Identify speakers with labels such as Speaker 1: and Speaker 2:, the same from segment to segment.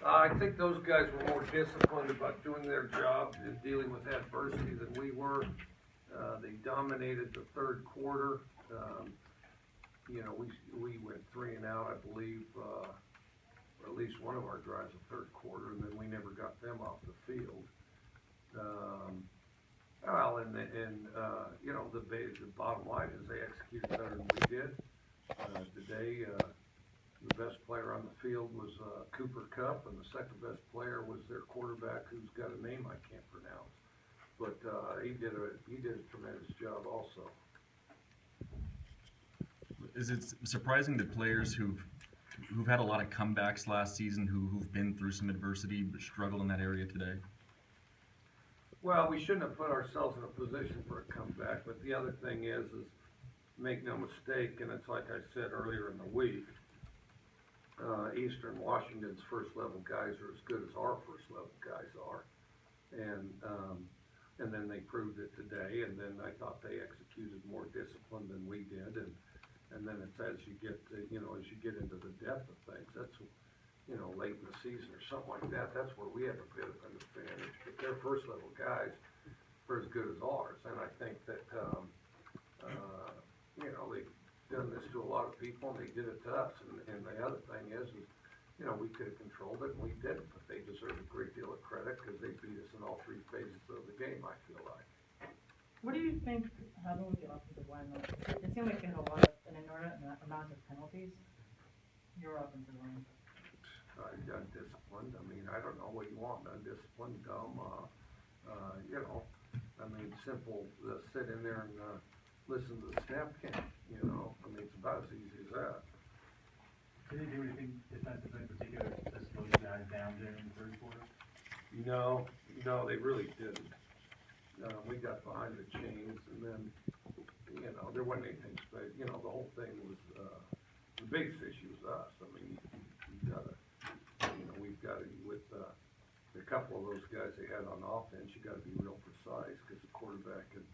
Speaker 1: I think those guys were more disciplined about doing their job and dealing with adversity than we were. They dominated the third quarter. You know, we went 3 and out, I believe, or at least one of our drives the third quarter, and then we never got them off the field. Well, you know, the bottom line is they executed better than we did. Today, the best player on the field was Cooper Kupp, and the second best player was their quarterback, who's got a name I can't pronounce. But he did a tremendous job also.
Speaker 2: Is it surprising that players who've had a lot of comebacks last season, who've been through some adversity, but struggle in that area today?
Speaker 1: Well, we shouldn't have put ourselves in a position for a comeback, but the other thing is make no mistake, and it's like I said earlier in the week, Eastern Washington's first level guys are as good as our first level guys are, and then they proved it today, and then I thought they executed more discipline than we did, and then it's as you get into the depth of things, that's, you know, late in the season or something like that, that's where we have a bit of an advantage. But their first level guys are as good as ours, and I think that you know, they've done this to a lot of people, and they did it to us. And the other thing is, you know, we could have controlled it, and we didn't. But they deserve a great deal of credit because they beat us in all 3 phases of the game, I feel like.
Speaker 3: What do you think happened with the offensive line? It seemed like they had an inordinate amount of penalties. Your offensive line.
Speaker 1: Undisciplined. I mean, I don't know what you want. Undisciplined, dumb. You know, I mean, simple. Sit in there and listen to the snap count. You know, I mean, it's about as easy as that.
Speaker 4: Did they do anything defensively in particular to slow you guys down during the third quarter?
Speaker 1: No, they really didn't. We got behind the chains, and then, you know, there wasn't anything special. You know, the whole thing was the biggest issue was us. I mean, you gotta. You know, we've got to, with a couple of those guys they had on offense, you got to be real precise because the quarterback and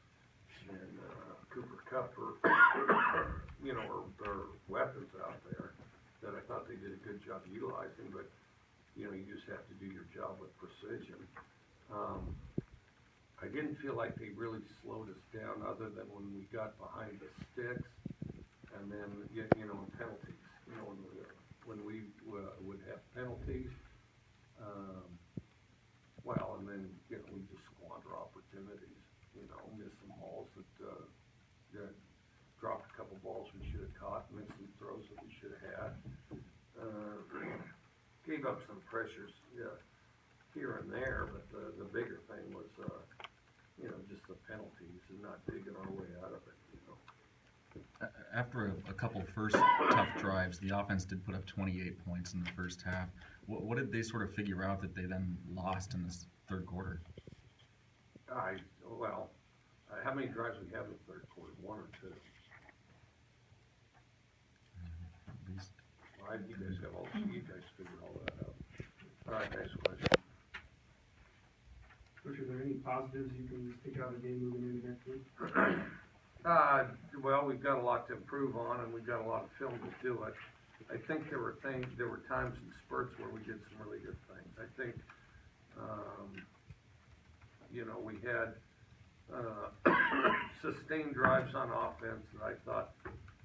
Speaker 1: Cooper Kupp are, you know, are weapons out there that I thought they did a good job utilizing, but, you know, you just have to do your job with precision. I didn't feel like they really slowed us down other than when we got behind the sticks and then, you know, in penalties, you know, when we would have penalties, well, and then, you know, we just squander opportunities, you know, miss some balls that dropped a couple balls we should have caught, missed some throws that we should have had, gave up some pressures here and there, but the bigger thing was, you know, just the penalties and not digging our way out of it, you know.
Speaker 2: After a couple first tough drives, the offense did put up 28 points in the first half. What did they sort of figure out that they then lost in this third quarter?
Speaker 1: Well, how many drives we have in the third quarter? 1 or 2?
Speaker 2: At least.
Speaker 1: Well, you guys figured all that out. All right, next question.
Speaker 4: Coach, are there any positives you can take out of the game moving into next week?
Speaker 1: Well, we've got a lot to improve on, and we've got a lot of film to do it. I think there were times in spurts where we did some really good things. I think, you know, we had sustained drives on offense that I thought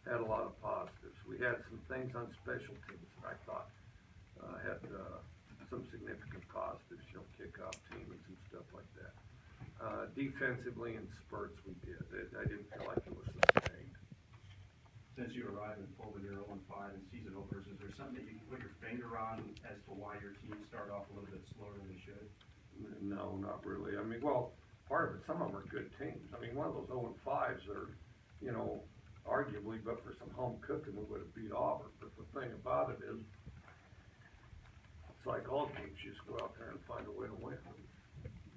Speaker 1: had a lot of positives. We had some things on special teams that I thought had some significant positives, you know, kickoff teams and stuff like that. Defensively in spurts we did. I didn't feel like it was sustained.
Speaker 4: Since you arrived in full with your 0-5 and season openers, is there something that you can put your finger on as to why your team started off a little bit slower than they should?
Speaker 1: No, not really. I mean, well, part of it, some of them are good teams. I mean, one of those 0-5s are, you know, arguably, but for some home cooking, we would have beat Auburn. But the thing about it is, it's like all teams, you just go out there and find a way to win.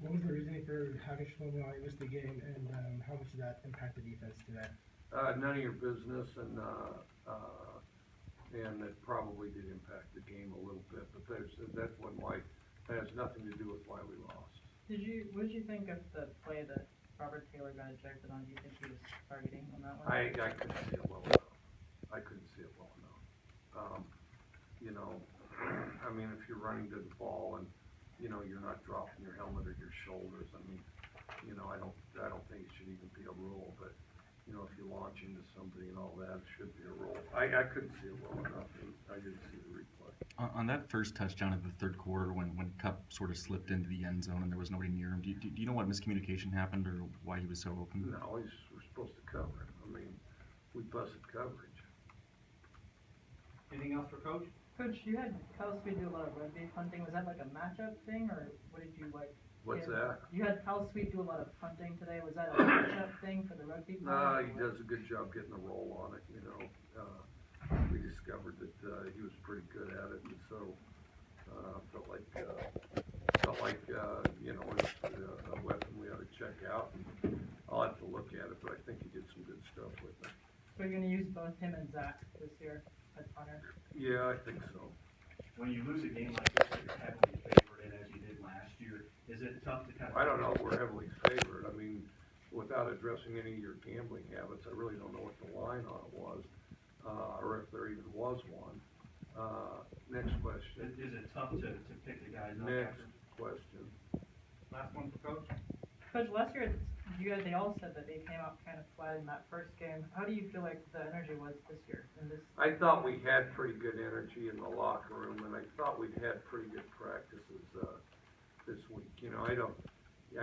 Speaker 5: What was the reasoning for having Shlomo miss the game, and how much did that impact the defense today?
Speaker 1: None of your business, and it probably did impact the game a little bit. But that's why it has nothing to do with why we lost.
Speaker 3: What did you think of the play that Robert Taylor got ejected on? Do you think he was targeting on that one?
Speaker 1: I couldn't see it well enough. You know, I I mean, if you're running to the ball and, you know, you're not dropping your helmet or your shoulders, I mean, you know, I don't think it should even be a rule, but, you know, if you launch into somebody and all that, it should be a rule. I couldn't see it well enough, and I didn't see the replay.
Speaker 2: On that first touchdown of the third quarter, when Cup sort of slipped into the end zone and there was nobody near him, do you know what miscommunication happened or why he was so open?
Speaker 1: No, we're supposed to cover it. I mean, we busted coverage.
Speaker 4: Anything else for Coach?
Speaker 3: Coach, you had Kyle Sweet do a lot of rugby punting. Was that like a matchup thing, or what did you like?
Speaker 1: What's
Speaker 3: give?
Speaker 1: that?
Speaker 3: You had Kyle Sweet do a lot of punting today. Was that a matchup thing for the rugby punt?
Speaker 1: No,
Speaker 3: or
Speaker 1: he
Speaker 3: what?
Speaker 1: does a good job getting a roll on it, you know. We discovered that, he was pretty good at it, and so, felt like, you know, it was a weapon we ought to check out. And I'll have to look at it, but I think he did some good stuff with it.
Speaker 3: So you're gonna use both him and Zach this year as punter?
Speaker 1: Yeah, I think so.
Speaker 4: When you lose a game like this, that you're heavily favored in as you did last year, is it tough to kind of?
Speaker 1: I don't know if we're heavily favored. I mean, without addressing any of your gambling habits, I really don't know what the line on it was, or if there even was one. Next question.
Speaker 4: Is it tough to pick the guys up?
Speaker 1: Next
Speaker 4: after?
Speaker 1: question.
Speaker 4: Last one for Coach?
Speaker 3: Coach, last year, they all said that they came out kind of flat in that first game. How do you feel like the energy was this year in this?
Speaker 1: I thought we had pretty good energy in the locker room, and I thought we'd had pretty good practices, this week. You know, I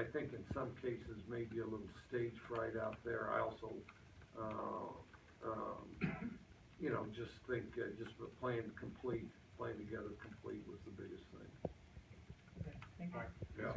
Speaker 1: think in some cases maybe a little stage fright out there. I also, you know, just think, just playing together complete was the biggest thing.
Speaker 3: Okay, thank you.
Speaker 1: Yeah.